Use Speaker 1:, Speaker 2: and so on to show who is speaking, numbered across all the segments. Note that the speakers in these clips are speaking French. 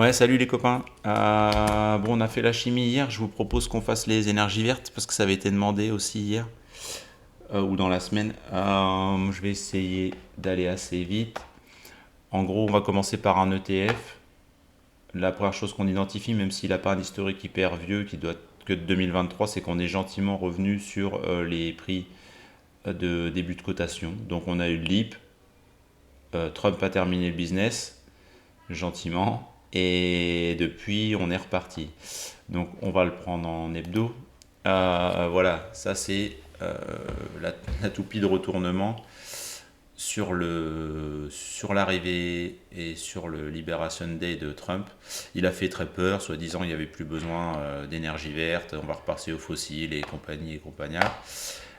Speaker 1: Ouais, salut les copains. Bon, on a fait la chimie hier. Je vous propose qu'on fasse les énergies vertes parce que ça avait été demandé aussi hier ou dans la semaine. Je vais essayer d'aller assez vite. En gros, on va commencer par un ETF. La première chose qu'on identifie, même s'il n'a pas un historique hyper vieux qui doit que de 2023, c'est qu'on est gentiment revenu sur les prix de début de cotation. Donc on a eu le LIP. Trump a terminé le business gentiment et depuis on est reparti. Donc on va le prendre en hebdo. Voilà, ça c'est la toupie de retournement sur l'arrivée et sur le Liberation Day de Trump. Il a fait très peur, soi-disant il n'y avait plus besoin d'énergie verte, on va repasser aux fossiles et compagnie et compagnia.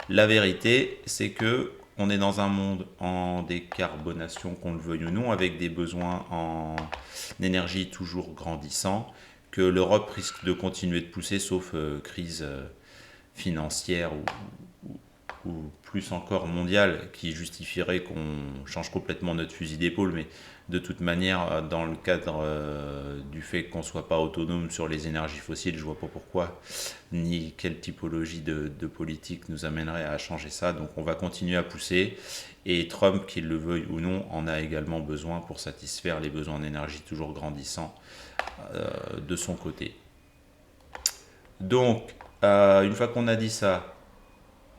Speaker 1: La vérité, c'est que on est dans un monde en décarbonation, qu'on le veuille ou non, avec des besoins en énergie toujours grandissants, que l'Europe risque de continuer de pousser, sauf crise financière ou plus encore mondiale qui justifierait qu'on change complètement notre fusil d'épaule. Mais de toute manière, dans le cadre du fait qu'on ne soit pas autonome sur les énergies fossiles, je vois pas pourquoi ni quelle typologie de politique nous amènerait à changer ça. Donc on va continuer à pousser. Et Trump, qu'il le veuille ou non, en a également besoin pour satisfaire les besoins d'énergie toujours grandissants de son côté. Donc, une fois qu'on a dit ça,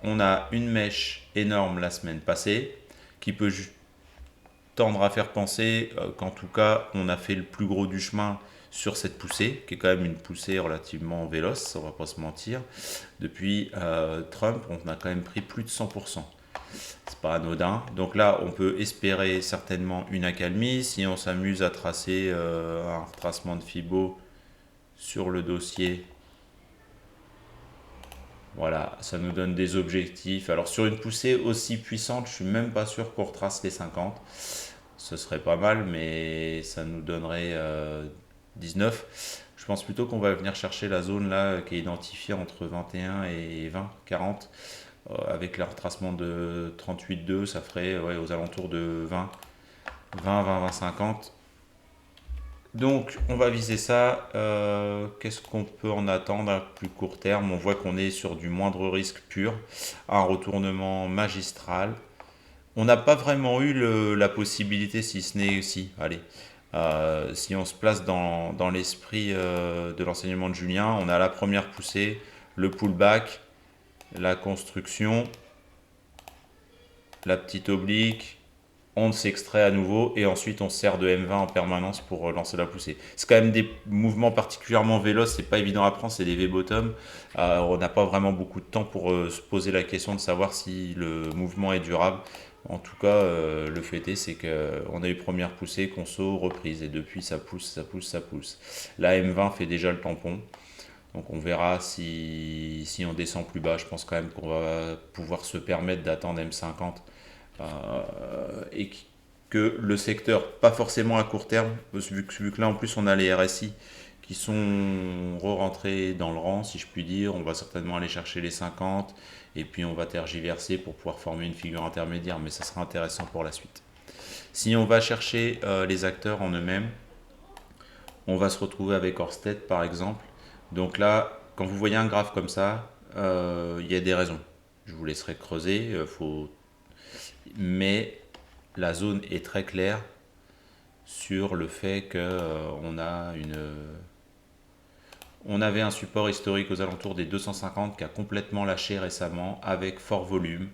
Speaker 1: on a une mèche énorme la semaine passée qui peut tendre à faire penser qu'en tout cas, on a fait le plus gros du chemin sur cette poussée, qui est quand même une poussée relativement véloce, on va pas se mentir. Depuis Trump, on a quand même pris plus de 100%. C'est pas anodin. Donc là, on peut espérer certainement une accalmie. Si on s'amuse à tracer un retracement de Fibo sur le dossier, voilà, ça nous donne des objectifs. Alors sur une poussée aussi puissante, je suis même pas sûr qu'on retrace les 50. Ce serait pas mal, mais ça nous donnerait 19. Je pense plutôt qu'on va venir chercher la zone là qui est identifiée entre 21 et 20, 40. Avec le retracement de 38,2, ça ferait ouais, aux alentours de 20, 20, 20, 20, 50. Donc on va viser ça. Qu'est-ce qu'on peut en attendre à plus court terme? On voit qu'on est sur du moindre risque pur, un retournement magistral. On n'a pas vraiment eu la possibilité, si ce n'est si, allez, si on se place dans l'esprit de l'enseignement de Julien, on a la première poussée, le pullback, la construction, la petite oblique, on s'extrait à nouveau et ensuite on sert de M20 en permanence pour lancer la poussée. C'est quand même des mouvements particulièrement véloces, c'est pas évident à prendre, c'est des V-bottom. On n'a pas vraiment beaucoup de temps pour se poser la question de savoir si le mouvement est durable. En tout cas, le fait est, c'est qu'on a eu première poussée, conso, reprise et depuis ça pousse, ça pousse, ça pousse. La M20 fait déjà le tampon. Donc on verra si on descend plus bas. Je pense quand même qu'on va pouvoir se permettre d'attendre M50 et que le secteur, pas forcément à court terme, vu que là en plus on a les RSI qui sont re-rentrés dans le rang, si je puis dire, on va certainement aller chercher les 50 et puis on va tergiverser pour pouvoir former une figure intermédiaire, mais ça sera intéressant pour la suite. Si on va chercher les acteurs en eux-mêmes, on va se retrouver avec Orsted par exemple. Donc là, quand vous voyez un graphe comme ça, il y a des raisons. Je vous laisserai creuser, mais la zone est très claire sur le fait on avait un support historique aux alentours des 250 qui a complètement lâché récemment avec fort volume.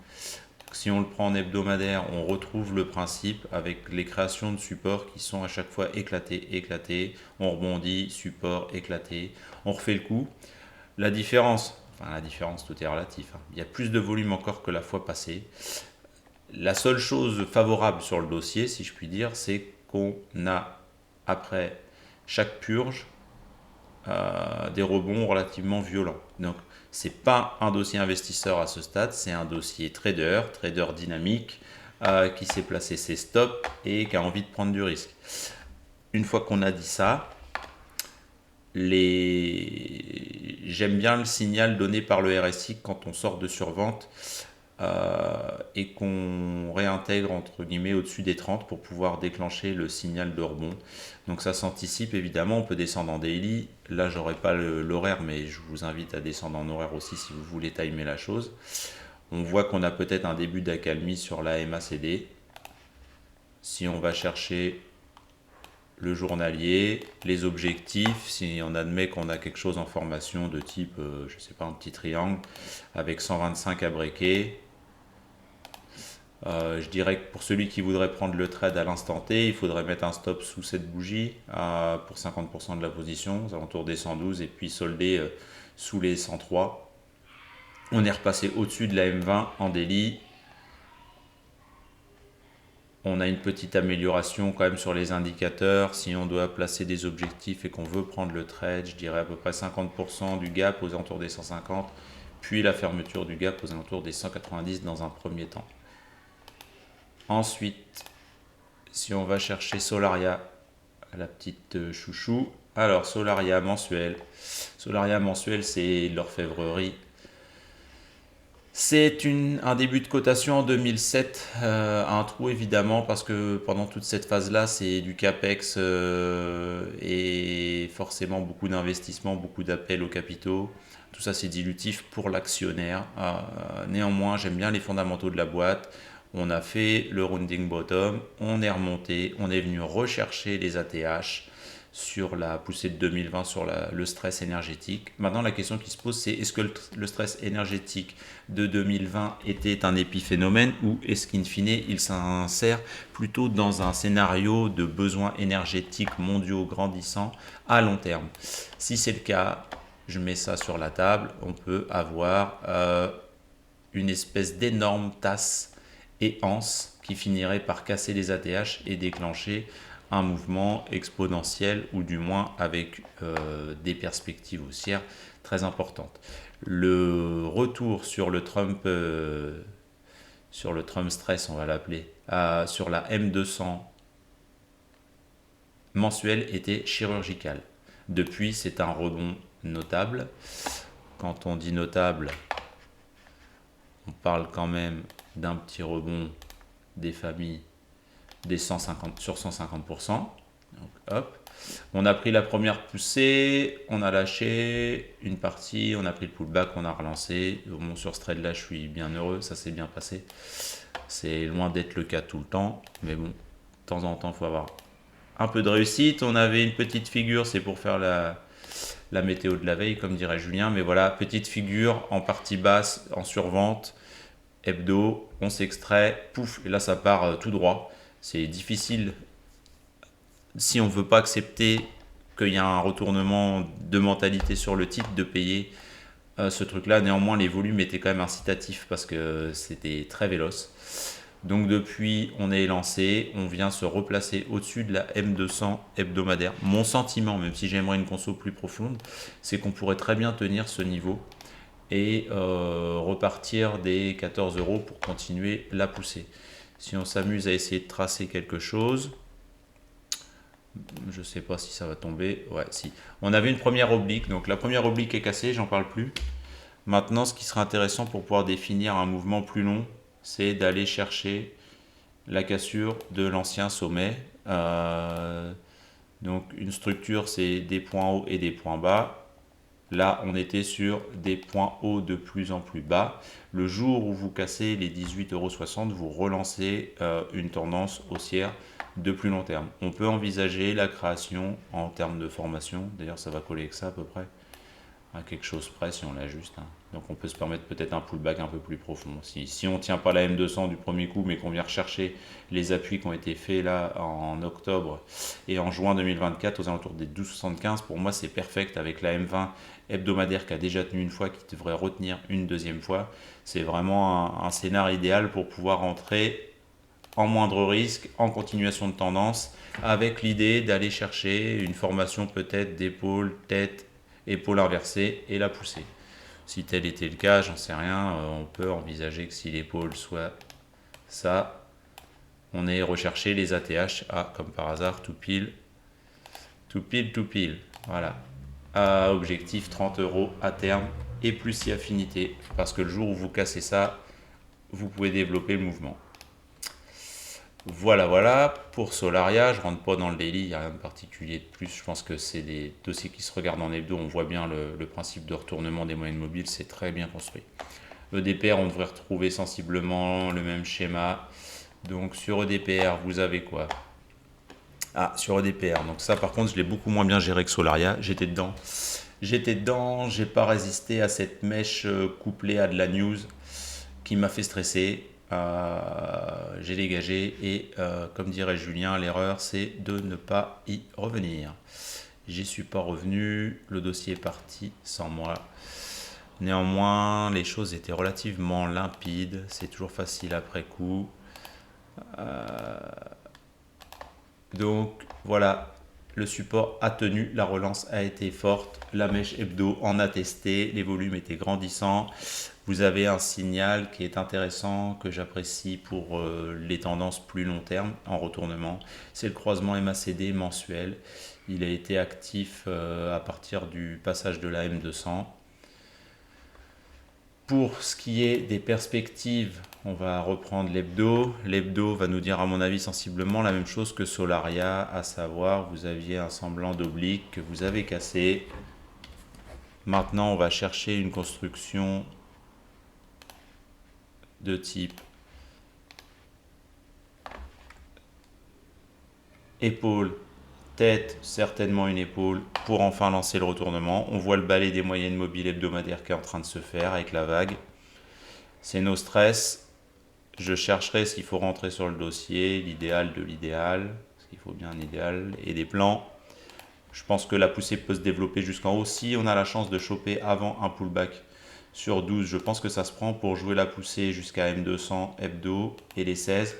Speaker 1: Si on le prend en hebdomadaire, on retrouve le principe avec les créations de supports qui sont à chaque fois éclatées, éclatées. On rebondit, support, éclaté. On refait le coup. La différence, tout est relatif, hein. Il y a plus de volume encore que la fois passée. La seule chose favorable sur le dossier, si je puis dire, c'est qu'on a, après chaque purge, des rebonds relativement violents. Donc, c'est pas un dossier investisseur à ce stade, c'est un dossier trader, trader dynamique, qui sait placer ses stops et qui a envie de prendre du risque. Une fois qu'on a dit ça, j'aime bien le signal donné par le RSI quand on sort de survente. et qu'on réintègre entre guillemets au-dessus des 30 pour pouvoir déclencher le signal de rebond. Donc ça s'anticipe évidemment, on peut descendre en daily. Là j'aurai pas l'horaire, mais je vous invite à descendre en horaire aussi si vous voulez timer la chose. On voit qu'on a peut-être un début d'accalmie sur la MACD. Si on va chercher le journalier, les objectifs, si on admet qu'on a quelque chose en formation de type, je sais pas, un petit triangle avec 125 à breaker, je dirais que pour celui qui voudrait prendre le trade à l'instant T, il faudrait mettre un stop sous cette bougie pour 50% de la position, aux alentours des 112, et puis solder sous les 103. On est repassé au-dessus de la M20 en daily. On a une petite amélioration quand même sur les indicateurs. Si on doit placer des objectifs et qu'on veut prendre le trade, je dirais à peu près 50% du gap aux alentours des 150, puis la fermeture du gap aux alentours des 190 dans un premier temps. Ensuite, si on va chercher Solaria, la petite chouchou. Alors, Solaria mensuel. Solaria mensuel, c'est l'orfèvrerie. C'est un début de cotation en 2007, un trou évidemment parce que pendant toute cette phase-là, c'est du capex et forcément beaucoup d'investissements, beaucoup d'appels aux capitaux. Tout ça, c'est dilutif pour l'actionnaire. Néanmoins, j'aime bien les fondamentaux de la boîte. On a fait le rounding bottom, on est remonté, on est venu rechercher les ATH sur la poussée de 2020 sur le stress énergétique. Maintenant, la question qui se pose, c'est est-ce que le stress énergétique de 2020 était un épiphénomène ou est-ce qu'in fine, il s'insère plutôt dans un scénario de besoins énergétiques mondiaux grandissants à long terme? Si c'est le cas, je mets ça sur la table, on peut avoir une espèce d'énorme tasse et anse qui finirait par casser les ATH et déclencher un mouvement exponentiel ou du moins avec des perspectives haussières très importantes. Le retour sur le Trump stress, on va l'appeler, sur la M200 mensuelle était chirurgical. Depuis, c'est un rebond notable. Quand on dit notable, on parle quand même d'un petit rebond des familles des 150 sur 150%. Donc, hop. On a pris la première poussée, on a lâché une partie, on a pris le pullback, on a relancé. Bon, sur ce trade là, je suis bien heureux, ça s'est bien passé. C'est loin d'être le cas tout le temps, mais bon, de temps en temps, il faut avoir un peu de réussite. On avait une petite figure, c'est pour faire la météo de la veille, comme dirait Julien, mais voilà, petite figure en partie basse, en survente, hebdo, on s'extrait, pouf, et là ça part tout droit. C'est difficile, si on ne veut pas accepter qu'il y a un retournement de mentalité sur le titre, de payer ce truc-là. Néanmoins, les volumes étaient quand même incitatifs parce que c'était très véloce. Donc depuis, on est lancé, on vient se replacer au-dessus de la M200 hebdomadaire. Mon sentiment, même si j'aimerais une conso plus profonde, c'est qu'on pourrait très bien tenir ce niveau et repartir des 14 € pour continuer la poussée. Si on s'amuse à essayer de tracer quelque chose, je ne sais pas si ça va tomber. Ouais, si. On avait une première oblique, donc la première oblique est cassée, j'en parle plus. Maintenant, ce qui sera intéressant pour pouvoir définir un mouvement plus long, c'est d'aller chercher la cassure de l'ancien sommet. Donc une structure, c'est des points hauts et des points bas. Là, on était sur des points hauts de plus en plus bas. Le jour où vous cassez les 18,60 €, vous relancez une tendance haussière de plus long terme. On peut envisager la création en termes de formation. D'ailleurs, ça va coller avec ça à peu près, à quelque chose près si on l'ajuste. Donc on peut se permettre peut-être un pullback un peu plus profond. Si on ne tient pas la M200 du premier coup, mais qu'on vient rechercher les appuis qui ont été faits là en octobre et en juin 2024 aux alentours des 12,75, pour moi c'est perfect avec la M20 hebdomadaire qui a déjà tenu une fois, qui devrait retenir une deuxième fois. C'est vraiment un scénario idéal pour pouvoir entrer en moindre risque, en continuation de tendance, avec l'idée d'aller chercher une formation peut-être d'épaule, tête, épaule inversée et la pousser. Si tel était le cas, j'en sais rien, on peut envisager que si l'épaule soit ça, on ait recherché les ATH, comme par hasard, tout pile, voilà. Objectif 30 € à terme et plus si affinité, parce que le jour où vous cassez ça, vous pouvez développer le mouvement. Voilà pour Solaria. Je rentre pas dans le daily, il n'y a rien de particulier de plus. Je pense que c'est des dossiers qui se regardent en hebdo. On voit bien le principe de retournement des moyennes mobiles, c'est très bien construit. EDPR, on devrait retrouver sensiblement le même schéma. Donc sur EDPR, vous avez quoi? Ah, sur EDPR. Donc ça, par contre, je l'ai beaucoup moins bien géré que Solaria. J'étais dedans, j'ai pas résisté à cette mèche couplée à de la news qui m'a fait stresser. J'ai dégagé et comme dirait Julien, l'erreur c'est de ne pas y revenir. J'y suis pas revenu, le dossier est parti sans moi. Néanmoins, les choses étaient relativement limpides, c'est toujours facile après coup. Donc voilà, le support a tenu, la relance a été forte, la mèche hebdo en a testé, les volumes étaient grandissants. Vous avez un signal qui est intéressant, que j'apprécie pour les tendances plus long terme en retournement. C'est le croisement MACD mensuel. Il a été actif à partir du passage de la M200. Pour ce qui est des perspectives, on va reprendre l'hebdo. L'hebdo va nous dire à mon avis sensiblement la même chose que Solaria, à savoir vous aviez un semblant d'oblique que vous avez cassé. Maintenant on va chercher une construction de type épaule, tête, certainement une épaule, pour enfin lancer le retournement. On voit le balai des moyennes mobiles hebdomadaires qui est en train de se faire avec la vague. C'est no stress. Je chercherai s'il faut rentrer sur le dossier, l'idéal de l'idéal, parce qu'il faut bien un idéal, et des plans. Je pense que la poussée peut se développer jusqu'en haut. Si on a la chance de choper avant un pullback sur 12, je pense que ça se prend pour jouer la poussée jusqu'à M200, hebdo et les 16.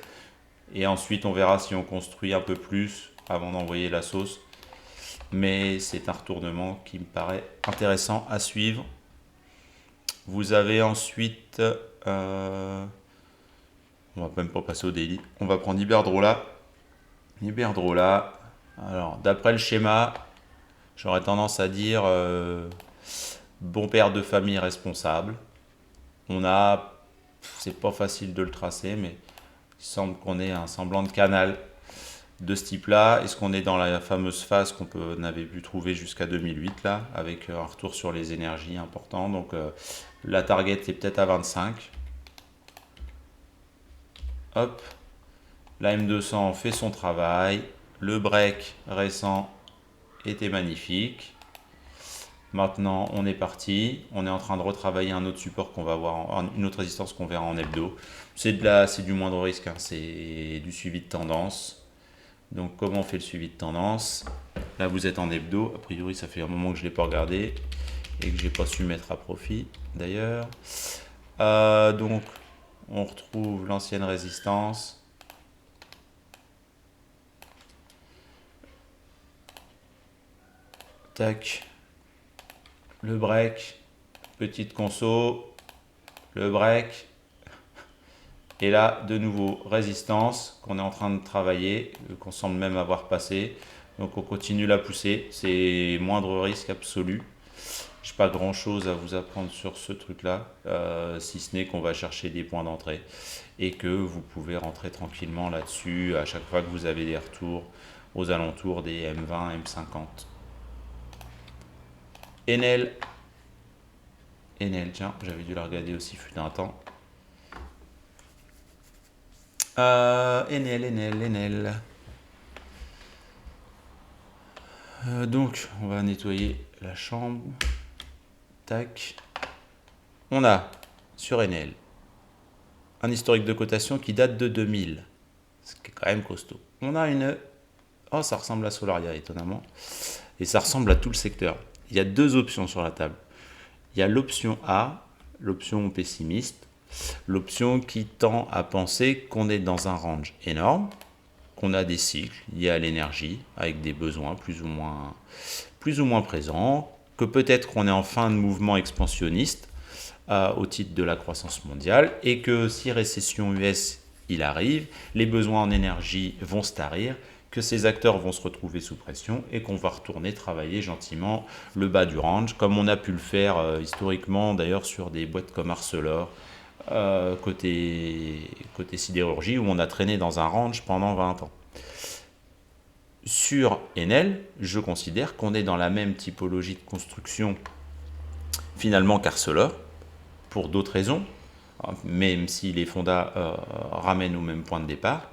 Speaker 1: Et ensuite, on verra si on construit un peu plus avant d'envoyer la sauce. Mais c'est un retournement qui me paraît intéressant à suivre. Vous avez ensuite... on va même pas passer au daily. On va prendre Iberdrola. Iberdrola. Alors, d'après le schéma, j'aurais tendance à dire bon père de famille responsable. On a... C'est pas facile de le tracer, mais il semble qu'on ait un semblant de canal de ce type-là. Est-ce qu'on est dans la fameuse phase qu'on avait pu trouver jusqu'à 2008, là, avec un retour sur les énergies important. Donc la target est peut-être à 25. Hop, la M200 fait son travail. Le break récent était magnifique. Maintenant, on est parti. On est en train de retravailler un autre support qu'on va voir, une autre résistance qu'on verra en hebdo. C'est du moindre risque, hein. C'est du suivi de tendance. Donc, comment on fait le suivi de tendance? Là, vous êtes en hebdo. A priori, ça fait un moment que je ne l'ai pas regardé et que j'ai pas su mettre à profit, d'ailleurs. Donc, on retrouve l'ancienne résistance. Tac. Le break. Petite conso. Le break. Et là, de nouveau, résistance qu'on est en train de travailler, qu'on semble même avoir passé. Donc on continue la poussée, c'est moindre risque absolu. Je n'ai pas grand chose à vous apprendre sur ce truc-là, si ce n'est qu'on va chercher des points d'entrée et que vous pouvez rentrer tranquillement là-dessus à chaque fois que vous avez des retours aux alentours des M20, M50. Enel, tiens, j'avais dû la regarder aussi fut un temps. Enel. Donc, on va nettoyer la chambre. Tac. On a sur Enel un historique de cotation qui date de 2000. Ce qui est quand même costaud. On a une... Oh, ça ressemble à Solaria, étonnamment. Et ça ressemble à tout le secteur. Il y a deux options sur la table. Il y a l'option A, l'option pessimiste. L'option qui tend à penser qu'on est dans un range énorme, qu'on a des cycles liés à l'énergie, avec des besoins plus ou moins présents, que peut-être qu'on est en fin de mouvement expansionniste au titre de la croissance mondiale, et que si récession US il arrive, les besoins en énergie vont se tarir, que ces acteurs vont se retrouver sous pression et qu'on va retourner travailler gentiment le bas du range, comme on a pu le faire historiquement d'ailleurs sur des boîtes comme Arcelor, côté sidérurgie, où on a traîné dans un range pendant 20 ans. Sur Enel, je considère qu'on est dans la même typologie de construction finalement qu'Arcelor, pour d'autres raisons, même si les fondas ramènent au même point de départ.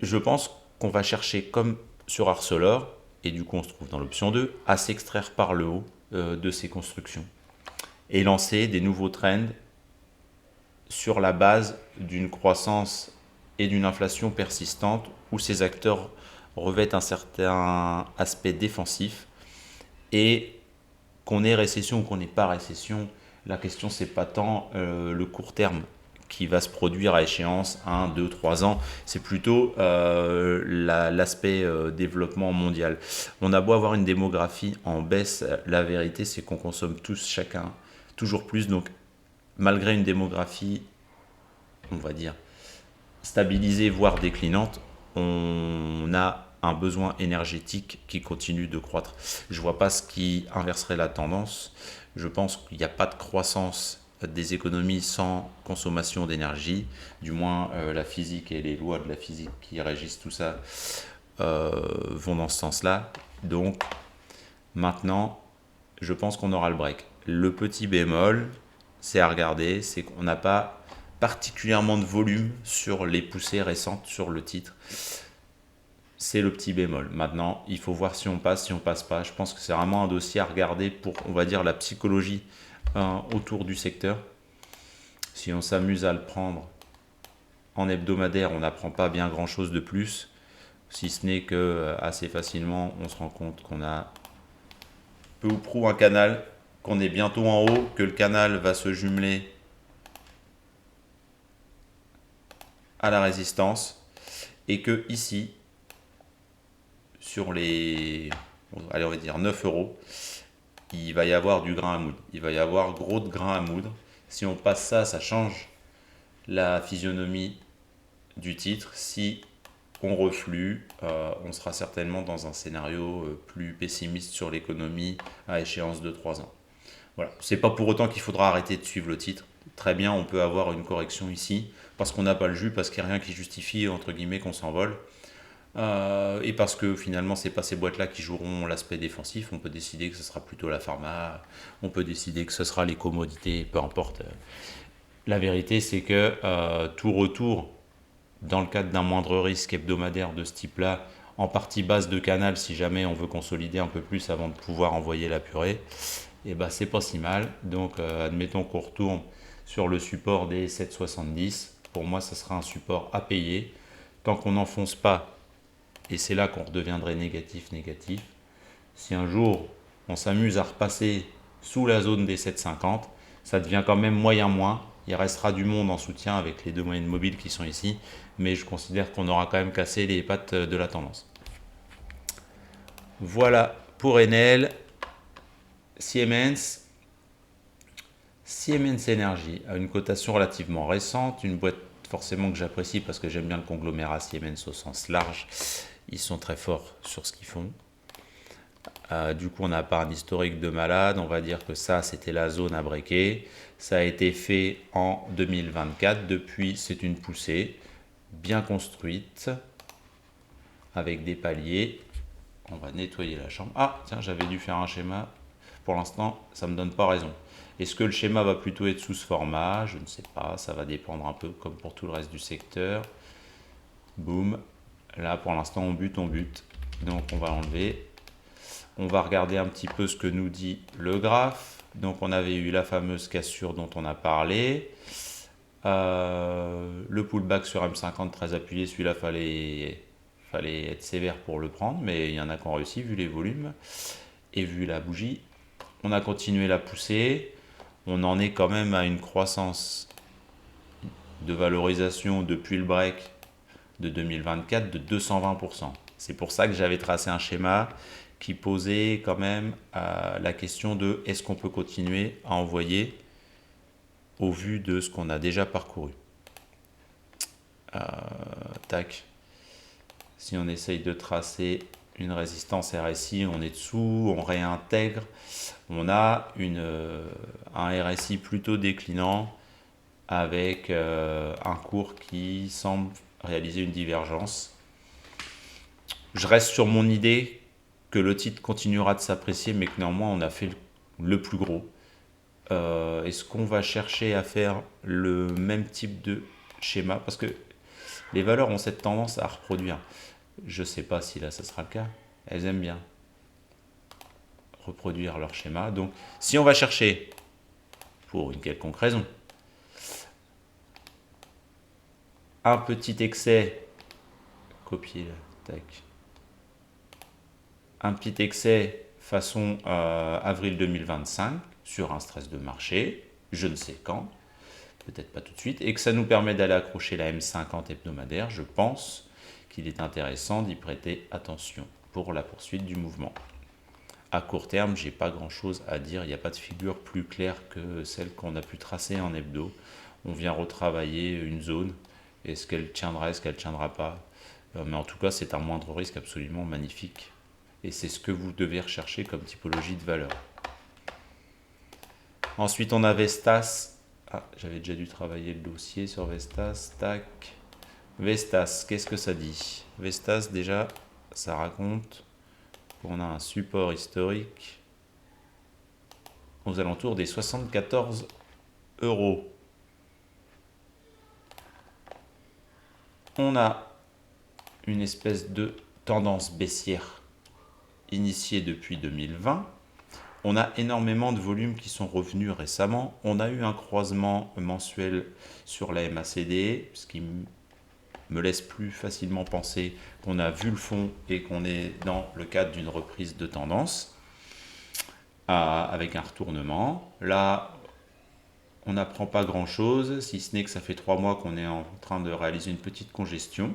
Speaker 1: Je pense qu'on va chercher, comme sur Arcelor, et du coup on se trouve dans l'option 2, à s'extraire par le haut de ces constructions et lancer des nouveaux trends sur la base d'une croissance et d'une inflation persistante où ces acteurs revêtent un certain aspect défensif et qu'on ait récession ou qu'on n'ait pas récession, la question c'est pas tant le court terme qui va se produire à échéance 1, 2, 3 ans, c'est plutôt l'aspect développement mondial. On a beau avoir une démographie en baisse, la vérité c'est qu'on consomme tous chacun toujours plus, donc malgré une démographie, on va dire, stabilisée, voire déclinante, on a un besoin énergétique qui continue de croître. Je ne vois pas ce qui inverserait la tendance. Je pense qu'il n'y a pas de croissance des économies sans consommation d'énergie. Du moins, la physique et les lois de la physique qui régissent tout ça vont dans ce sens-là. Donc, maintenant, je pense qu'on aura le break. Le petit bémol, c'est à regarder, c'est qu'on n'a pas particulièrement de volume sur les poussées récentes sur le titre. C'est le petit bémol. Maintenant, il faut voir si on passe, si on passe pas. Je pense que c'est vraiment un dossier à regarder pour, on va dire, la psychologie autour du secteur. Si on s'amuse à le prendre en hebdomadaire, on n'apprend pas bien grand-chose de plus. Si ce n'est que assez facilement, on se rend compte qu'on a peu ou prou un canal, qu'on est bientôt en haut, que le canal va se jumeler à la résistance et que ici, sur les, allez, on va dire 9 euros, il va y avoir du grain à moudre. Il va y avoir gros de grain à moudre. Si on passe ça, ça change la physionomie du titre. Si on reflue, on sera certainement dans un scénario plus pessimiste sur l'économie à échéance de 3 ans. Voilà. C'est pas pour autant qu'il faudra arrêter de suivre le titre. Très bien, on peut avoir une correction ici parce qu'on n'a pas le jus, parce qu'il n'y a rien qui justifie entre guillemets qu'on s'envole. Et parce que finalement, c'est pas ces boîtes-là qui joueront l'aspect défensif. On peut décider que ce sera plutôt la pharma, on peut décider que ce sera les commodités, peu importe. La vérité, c'est que tout retour, dans le cadre d'un moindre risque hebdomadaire de ce type-là, en partie base de canal, si jamais on veut consolider un peu plus avant de pouvoir envoyer la purée, et ben c'est pas si mal. Donc, admettons qu'on retourne sur le support des 7,70. Pour moi, ça sera un support à payer. Tant qu'on n'enfonce pas, et c'est là qu'on redeviendrait négatif. Si un jour on s'amuse à repasser sous la zone des 7,50, ça devient quand même moyen moins. Il restera du monde en soutien avec les deux moyennes mobiles qui sont ici, mais je considère qu'on aura quand même cassé les pattes de la tendance. Voilà pour Enel. Siemens Energy a une cotation relativement récente, une boîte forcément que j'apprécie parce que j'aime bien le conglomérat Siemens au sens large. Ils sont très forts sur ce qu'ils font. Du coup, on n'a pas un historique de malade. On va dire que ça, c'était la zone à breaker. Ça a été fait en 2024. Depuis, c'est une poussée bien construite avec des paliers. On va nettoyer la chambre. Ah, tiens, j'avais dû faire un schéma. Pour l'instant, ça ne me donne pas raison. Est-ce que le schéma va plutôt être sous ce format? Je ne sais pas. Ça va dépendre un peu comme pour tout le reste du secteur. Boum. Là, pour l'instant, on bute. Donc, on va l'enlever. On va regarder un petit peu ce que nous dit le graphe. Donc, on avait eu la fameuse cassure dont on a parlé. Le pullback sur M50 très appuyé. Celui-là, fallait être sévère pour le prendre. Mais il y en a qui ont réussi vu les volumes et vu la bougie. On a continué la poussée. On en est quand même à une croissance de valorisation depuis le break de 2024 de 220%. C'est pour ça que j'avais tracé un schéma qui posait quand même la question de est-ce qu'on peut continuer à envoyer au vu de ce qu'on a déjà parcouru. Tac. Si on essaye de tracer une résistance RSI, on est dessous, on réintègre. On a un RSI plutôt déclinant avec un cours qui semble réaliser une divergence. Je reste sur mon idée que le titre continuera de s'apprécier, mais que néanmoins on a fait le plus gros. Est-ce qu'on va chercher à faire le même type de schéma? Parce que les valeurs ont cette tendance à reproduire. Je ne sais pas si là ça sera le cas. Elles aiment bien reproduire leur schéma. Donc si on va chercher, pour une quelconque raison, un petit excès, copier là, tac, un petit excès façon avril 2025 sur un stress de marché, je ne sais quand, peut-être pas tout de suite, et que ça nous permet d'aller accrocher la M50 hebdomadaire, je pense qu'il est intéressant d'y prêter attention pour la poursuite du mouvement. À court terme, j'ai pas grand chose à dire, il n'y a pas de figure plus claire que celle qu'on a pu tracer en hebdo. On vient retravailler une zone, est-ce qu'elle tiendra, est-ce qu'elle ne tiendra pas, mais en tout cas c'est un moindre risque absolument magnifique. Et c'est ce que vous devez rechercher comme typologie de valeur. Ensuite, on a Vestas. Ah, j'avais déjà dû travailler le dossier sur Vestas. Tac. Vestas, qu'est-ce que ça dit? Vestas, déjà, ça raconte qu'on a un support historique aux alentours des 74 euros. On a une espèce de tendance baissière initiée depuis 2020. On a énormément de volumes qui sont revenus récemment. On a eu un croisement mensuel sur la MACD, ce qui me laisse plus facilement penser qu'on a vu le fond et qu'on est dans le cadre d'une reprise de tendance avec un retournement. Là, on n'apprend pas grand-chose, si ce n'est que ça fait 3 mois qu'on est en train de réaliser une petite congestion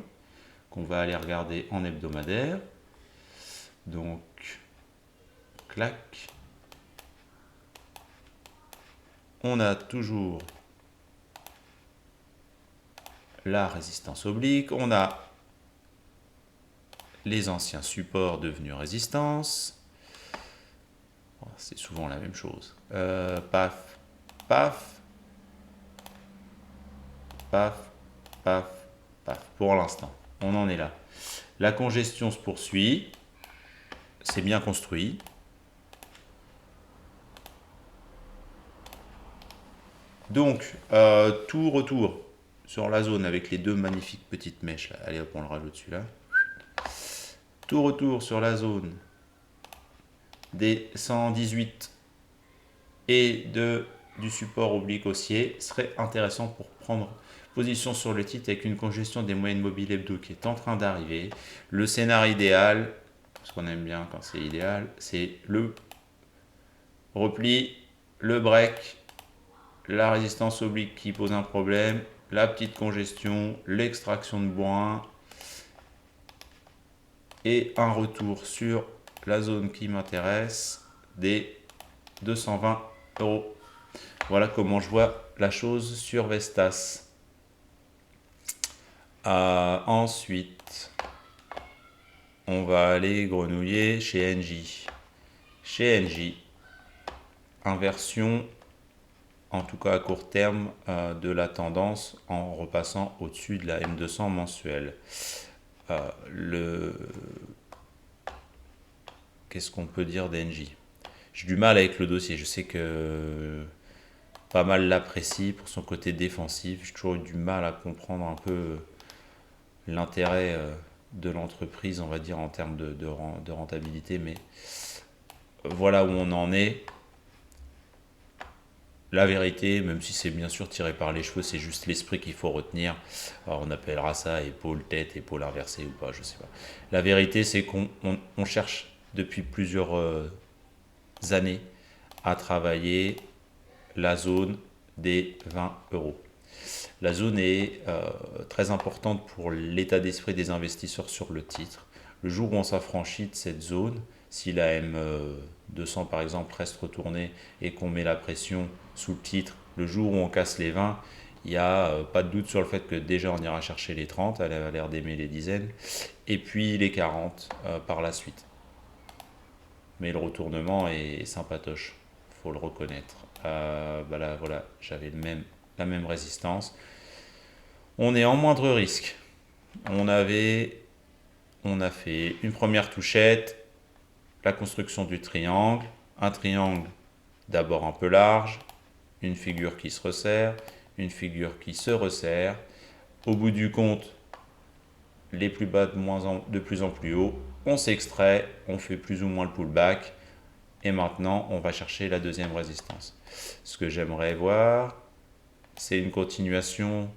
Speaker 1: qu'on va aller regarder en hebdomadaire. Donc, clac. On a toujours la résistance oblique, on a les anciens supports devenus résistance. C'est souvent la même chose. Paf, paf, paf, paf, paf. Pour l'instant, on en est là. La congestion se poursuit. C'est bien construit. Donc, tout retour sur la zone avec les deux magnifiques petites mèches. Là. Allez hop, on le rajoute celui-là. Tout retour sur la zone des 118 et du support oblique haussier serait intéressant pour prendre position sur le titre avec une congestion des moyennes mobiles hebdo qui est en train d'arriver. Le scénario idéal, parce qu'on aime bien quand c'est idéal, c'est le repli, le break, la résistance oblique qui pose un problème, la petite congestion, l'extraction de bois et un retour sur la zone qui m'intéresse des 220 euros. Voilà comment je vois la chose sur Vestas. Ensuite, on va aller grenouiller chez Engie. Chez Engie, inversion, en tout cas à court terme, de la tendance en repassant au-dessus de la M200 mensuelle. Qu'est-ce qu'on peut dire d'Engie? J'ai du mal avec le dossier. Je sais que pas mal l'apprécie pour son côté défensif. J'ai toujours eu du mal à comprendre un peu l'intérêt de l'entreprise, on va dire, en termes de rentabilité. Mais voilà où on en est. La vérité, même si c'est bien sûr tiré par les cheveux, c'est juste l'esprit qu'il faut retenir. Alors on appellera ça épaule tête, épaule inversée ou pas, je sais pas. La vérité, c'est qu'on cherche depuis plusieurs années à travailler la zone des 20 euros. La zone est très importante pour l'état d'esprit des investisseurs sur le titre. Le jour où on s'affranchit de cette zone, si la M200 par exemple reste retournée et qu'on met la pression sous le titre, le jour où on casse les 20, il n'y a pas de doute sur le fait que déjà on ira chercher les 30, elle a l'air d'aimer les dizaines, et puis les 40 par la suite. Mais le retournement est sympatoche, faut le reconnaître. Là, voilà, j'avais le même la même résistance. On est en moindre risque. On a fait une première touchette, la construction du triangle, un triangle d'abord un peu large, une figure qui se resserre, une figure qui se resserre. Au bout du compte, les plus bas de plus en plus haut, on s'extrait, on fait plus ou moins le pullback, et maintenant on va chercher la deuxième résistance. Ce que j'aimerais voir, c'est une continuation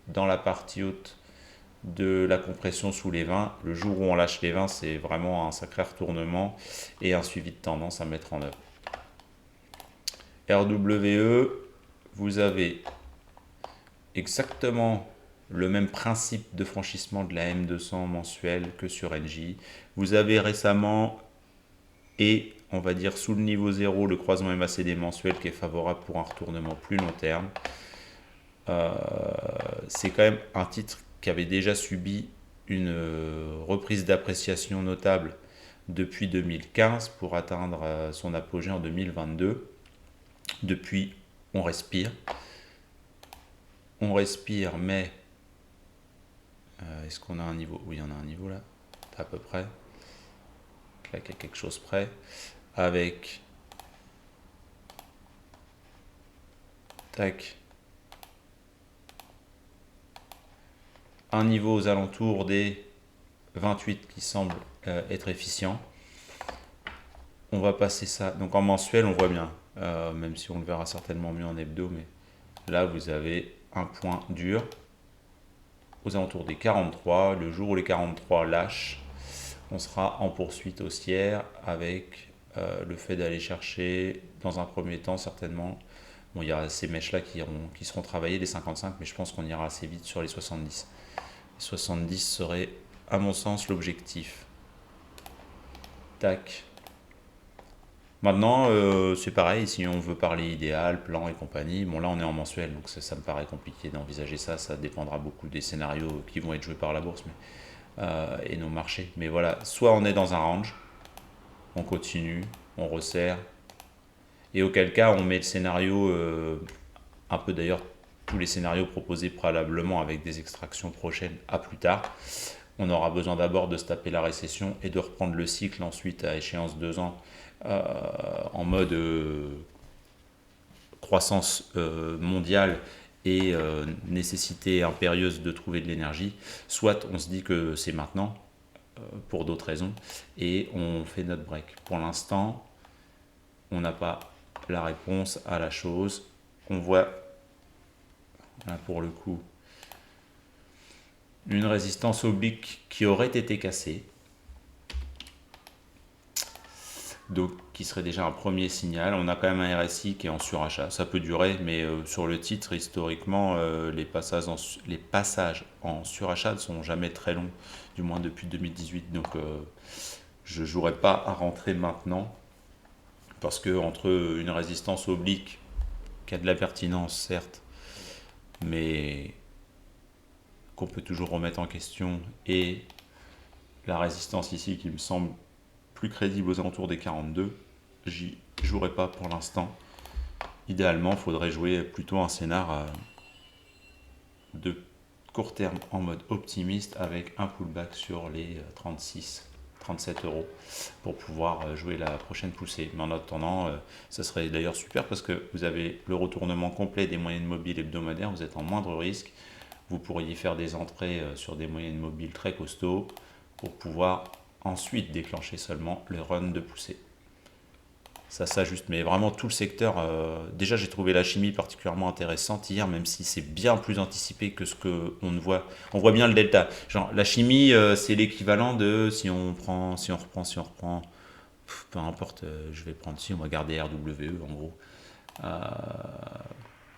Speaker 1: dans la partie haute de la compression sous les 20. Le jour où on lâche les 20, c'est vraiment un sacré retournement et un suivi de tendance à mettre en œuvre. RWE, vous avez exactement le même principe de franchissement de la M200 mensuelle que sur NJ. Vous avez récemment, et on va dire sous le niveau 0, le croisement MACD mensuel qui est favorable pour un retournement plus long terme. C'est quand même un titre qui avait déjà subi une reprise d'appréciation notable depuis 2015 pour atteindre son apogée en 2022. Depuis, on respire. On respire, mais est-ce qu'on a un niveau? Oui, on a un niveau là, à peu près. Là, il y a quelque chose près. Avec tac, un niveau aux alentours des 28 qui semble être efficient. On va passer ça. Donc en mensuel, on voit bien, même si on le verra certainement mieux en hebdo, mais là, vous avez un point dur aux alentours des 43. Le jour où les 43 lâchent, on sera en poursuite haussière avec le fait d'aller chercher, dans un premier temps, certainement, bon, il y a ces mèches-là qui seront travaillées, les 55, mais je pense qu'on ira assez vite sur les 70. Les 70 serait, à mon sens, l'objectif. Tac. Maintenant, c'est pareil, si on veut parler idéal, plan et compagnie, bon là on est en mensuel, donc ça me paraît compliqué d'envisager ça, ça dépendra beaucoup des scénarios qui vont être joués par la bourse et nos marchés. Mais voilà, soit on est dans un range, on continue, on resserre, et auquel cas on met le scénario, un peu d'ailleurs tous les scénarios proposés préalablement avec des extractions prochaines à plus tard. On aura besoin d'abord de se taper la récession et de reprendre le cycle ensuite à échéance 2 ans en mode croissance mondiale et nécessité impérieuse de trouver de l'énergie. Soit on se dit que c'est maintenant pour d'autres raisons et on fait notre break. Pour l'instant, on n'a pas la réponse à la chose. On voit là pour le coup une résistance oblique qui aurait été cassée, donc qui serait déjà un premier signal. On a quand même un RSI qui est en surachat, ça peut durer, mais sur le titre historiquement les passages en surachat ne sont jamais très longs, du moins depuis 2018, donc je ne jouerai pas à rentrer maintenant, parce que entre une résistance oblique qui a de la pertinence certes, mais qu'on peut toujours remettre en question, et la résistance ici qui me semble plus crédible aux alentours des 42, j'y jouerai pas pour l'instant. Idéalement, il faudrait jouer plutôt un scénar de court terme en mode optimiste avec un pullback sur les 36, 37 euros pour pouvoir jouer la prochaine poussée. Mais en attendant, ça serait d'ailleurs super parce que vous avez le retournement complet des moyennes mobiles hebdomadaires, vous êtes en moindre risque. Vous pourriez faire des entrées sur des moyennes mobiles très costauds pour pouvoir ensuite déclencher seulement le run de poussée. Ça s'ajuste, mais vraiment tout le secteur. Déjà, j'ai trouvé la chimie particulièrement intéressante hier, même si c'est bien plus anticipé que ce qu'on ne voit. On voit bien le delta. Genre, la chimie, c'est l'équivalent de si on reprend, peu importe, je vais prendre si, on va garder RWE en gros.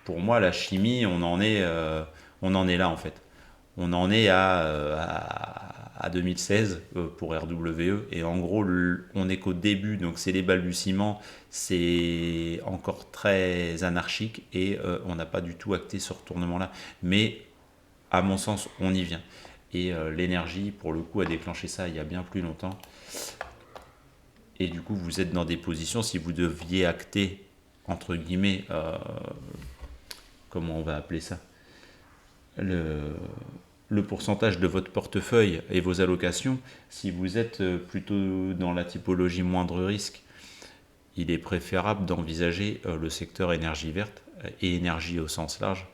Speaker 1: Pour moi, la chimie, on en est là en fait. On en est à 2016 pour RWE et en gros on n'est qu'au début, donc c'est les balbutiements, c'est encore très anarchique et on n'a pas du tout acté ce retournement là, mais à mon sens on y vient et l'énergie pour le coup a déclenché ça il y a bien plus longtemps et du coup vous êtes dans des positions, si vous deviez acter entre guillemets comment on va appeler ça, le, le pourcentage de votre portefeuille et vos allocations. Si vous êtes plutôt dans la typologie moindre risque, il est préférable d'envisager le secteur énergie verte et énergie au sens large,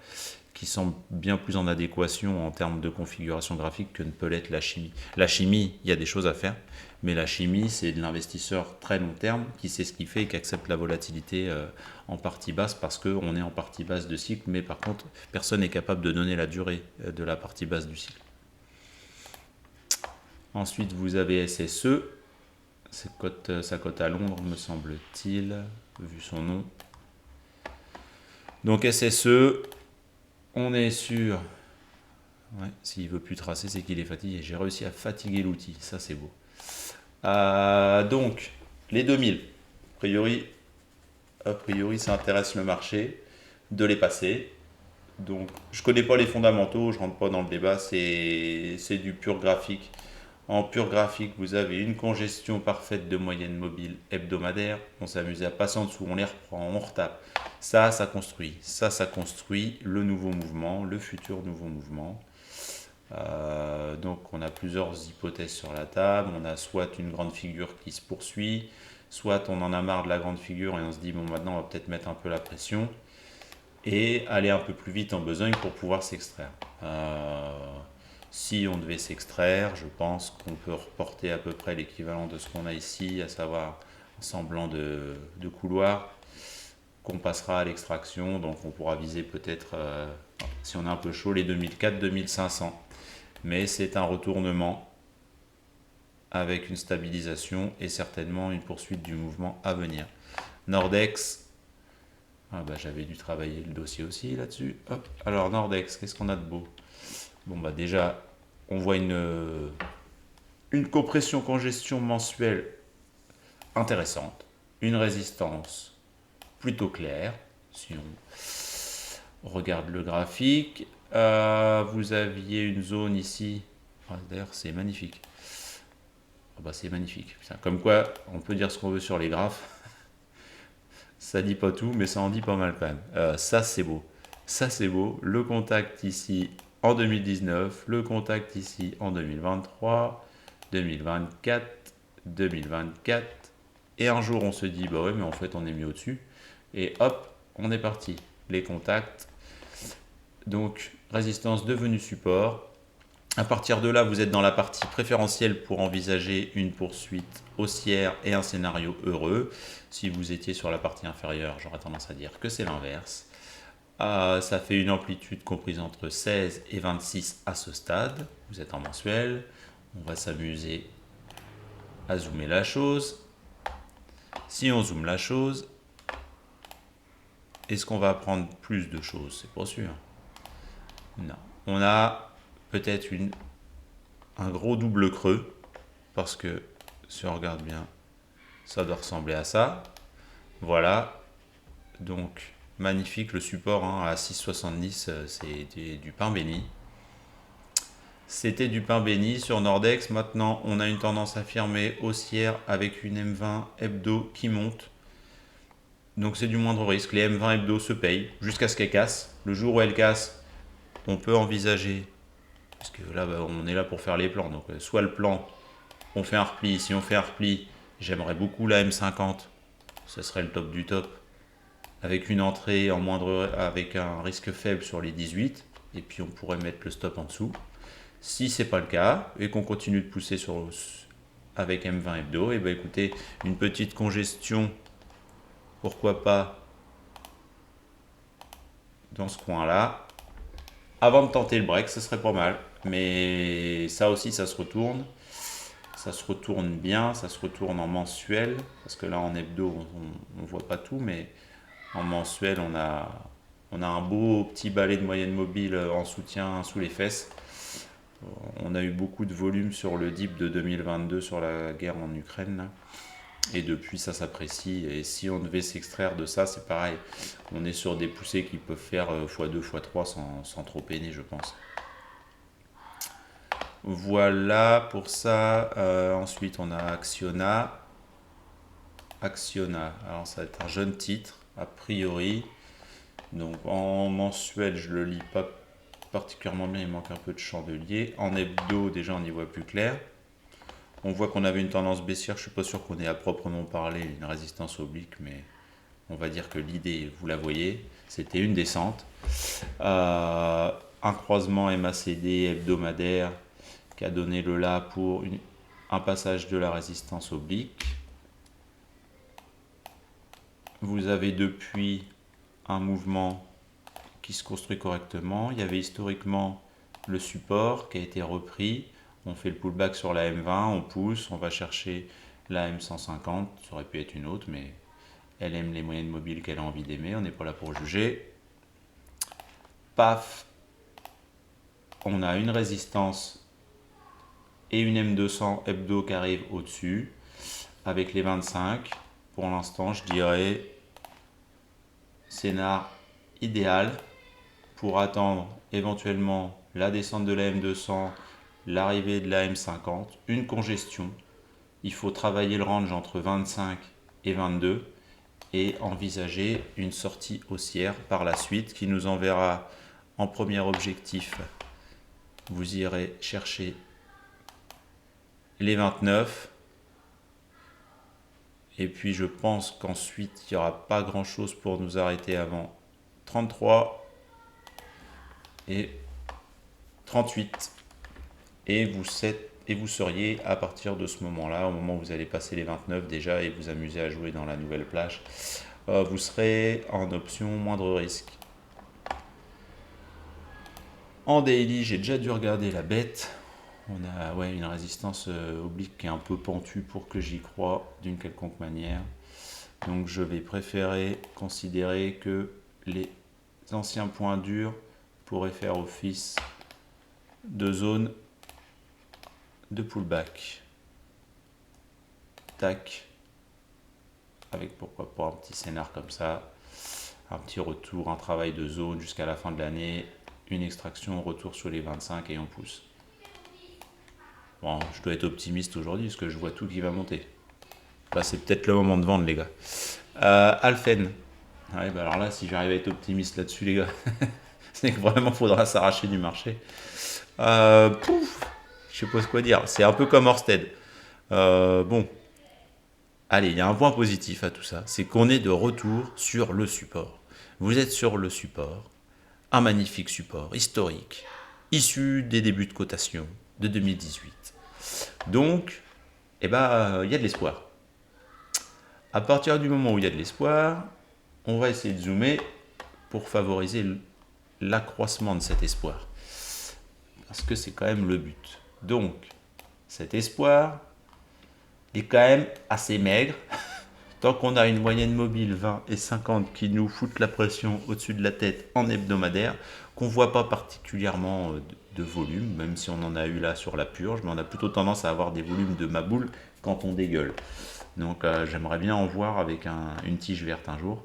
Speaker 1: qui semble bien plus en adéquation en termes de configuration graphique que ne peut l'être la chimie. La chimie, il y a des choses à faire, mais la chimie, c'est de l'investisseur très long terme qui sait ce qu'il fait et qui accepte la volatilité en partie basse parce qu'on est en partie basse de cycle, mais par contre, personne n'est capable de donner la durée de la partie basse du cycle. Ensuite, vous avez SSE, sa cote à Londres, me semble-t-il, vu son nom. Donc SSE, on est sur... Ouais, s'il veut plus tracer, c'est qu'il est fatigué. J'ai réussi à fatiguer l'outil, ça c'est beau. Donc, les 2000, a priori, ça intéresse le marché de les passer. Donc, je connais pas les fondamentaux, je rentre pas dans le débat, c'est du pur graphique. En pur graphique, vous avez une congestion parfaite de moyenne mobile hebdomadaire. On s'amuse à passer en dessous, on les reprend, on retape. Ça construit. Ça construit le nouveau mouvement, le futur nouveau mouvement. Donc on a plusieurs hypothèses sur la table. On a soit une grande figure qui se poursuit, soit on en a marre de la grande figure et on se dit bon maintenant on va peut-être mettre un peu la pression et aller un peu plus vite en besogne pour pouvoir s'extraire. Si on devait s'extraire, je pense qu'on peut reporter à peu près l'équivalent de ce qu'on a ici, à savoir un semblant de couloir qu'on passera à l'extraction. Donc on pourra viser peut-être, si on est un peu chaud, les 2004-2500. Mais c'est un retournement avec une stabilisation et certainement une poursuite du mouvement à venir. Nordex, j'avais dû travailler le dossier aussi là-dessus. Hop. Alors Nordex, qu'est-ce qu'on a de beau? Bon déjà, on voit une compression congestion mensuelle intéressante, une résistance plutôt claire, si on regarde le graphique. Vous aviez une zone ici, d'ailleurs c'est magnifique. C'est magnifique. Putain, comme quoi, on peut dire ce qu'on veut sur les graphes. Ça dit pas tout, mais ça en dit pas mal quand même. Ça c'est beau. Ça c'est beau. Le contact ici en 2019, le contact ici en 2023, 2024, 2024. Et un jour on se dit, bah ouais, mais en fait on est mis au-dessus. Et hop, on est parti. Les contacts. Donc, résistance devenue support. À partir de là, vous êtes dans la partie préférentielle pour envisager une poursuite haussière et un scénario heureux. Si vous étiez sur la partie inférieure, j'aurais tendance à dire que c'est l'inverse. Ça fait une amplitude comprise entre 16 et 26 à ce stade. Vous êtes en mensuel. On va s'amuser à zoomer la chose. Si on zoome la chose, est-ce qu'on va apprendre plus de choses? C'est pas sûr. Non. On a peut-être un gros double creux, parce que si on regarde bien, ça doit ressembler à ça. Voilà. Donc, magnifique le support à 6,70, c'était du pain béni. C'était du pain béni sur Nordex. Maintenant, on a une tendance affirmée haussière avec une M20 hebdo qui monte. Donc, c'est du moindre risque. Les M20 hebdo se payent jusqu'à ce qu'elles cassent. Le jour où elles cassent, on peut envisager, parce que là, on est là pour faire les plans. Donc, soit le plan, on fait un repli. Si on fait un repli, j'aimerais beaucoup la M50. Ce serait le top du top. Avec une entrée en moindre, avec un risque faible sur les 18. Et puis, on pourrait mettre le stop en dessous. Si c'est pas le cas et qu'on continue de pousser avec M20 hebdo, et écoutez, une petite congestion, pourquoi pas dans ce coin-là. Avant de tenter le break, ce serait pas mal. Mais ça aussi, ça se retourne. Ça se retourne bien, ça se retourne en mensuel. Parce que là, en hebdo, on ne voit pas tout, mais en mensuel, on a un beau petit balai de moyenne mobile en soutien sous les fesses. On a eu beaucoup de volume sur le dip de 2022 sur la guerre en Ukraine. Là. Et depuis, ça s'apprécie. Et si on devait s'extraire de ça, c'est pareil. On est sur des poussées qui peuvent faire x2, x3 sans trop peiner, je pense. Voilà pour ça. Ensuite, on a Acciona. Acciona. Alors, ça va être un jeune titre, a priori. Donc en mensuel, je le lis pas particulièrement bien, il manque un peu de chandelier. En hebdo, déjà on y voit plus clair. On voit qu'on avait une tendance baissière, je suis pas sûr qu'on ait à proprement parler une résistance oblique, mais on va dire que l'idée, vous la voyez, c'était une descente. Euh, un croisement MACD hebdomadaire qui a donné le là pour un passage de la résistance oblique. Vous avez depuis un mouvement qui se construit correctement. Il y avait historiquement le support qui a été repris. On fait le pullback sur la M20, on pousse, on va chercher la M150. Ça aurait pu être une autre, mais elle aime les moyennes mobiles qu'elle a envie d'aimer. On n'est pas là pour juger. Paf, on a une résistance et une M200 hebdo qui arrive au-dessus avec les 25. Pour l'instant, je dirais scénar idéal pour attendre éventuellement la descente de la M200, l'arrivée de la M50, une congestion. Il faut travailler le range entre 25 et 22 et envisager une sortie haussière par la suite qui nous enverra en premier objectif. Vous irez chercher les 29. Et puis je pense qu'ensuite il n'y aura pas grand chose pour nous arrêter avant 33 et 38. Et vous seriez à partir de ce moment-là, au moment où vous allez passer les 29 déjà et vous amuser à jouer dans la nouvelle plage, vous serez en option moindre risque. En daily, j'ai déjà dû regarder la bête. On a une résistance oblique qui est un peu pentue pour que j'y croie d'une quelconque manière. Donc je vais préférer considérer que les anciens points durs pourraient faire office de zone de pullback. Tac. Avec pourquoi pas un petit scénar comme ça. Un petit retour, un travail de zone jusqu'à la fin de l'année. Une extraction, retour sur les 25 et on pousse. Bon, je dois être optimiste aujourd'hui parce que je vois tout qui va monter. Là, c'est peut-être le moment de vendre, les gars. Alphen. Ouais, bah alors là, si j'arrive à être optimiste là-dessus, les gars, c'est que vraiment faudra s'arracher du marché. Pouf, je sais pas quoi dire. C'est un peu comme Orsted. Bon, allez, il y a un point positif à tout ça, c'est qu'on est de retour sur le support. Vous êtes sur le support, un magnifique support historique, issu des débuts de cotation de 2018. Donc, il y a de l'espoir. À partir du moment où il y a de l'espoir, on va essayer de zoomer pour favoriser l'accroissement de cet espoir. Parce que c'est quand même le but. Donc, cet espoir est quand même assez maigre. Tant qu'on a une moyenne mobile 20 et 50 qui nous foutent la pression au-dessus de la tête en hebdomadaire, qu'on ne voit pas particulièrement de volume, même si on en a eu là sur la purge, mais on a plutôt tendance à avoir des volumes de maboule quand on dégueule. Donc j'aimerais bien en voir avec une tige verte un jour.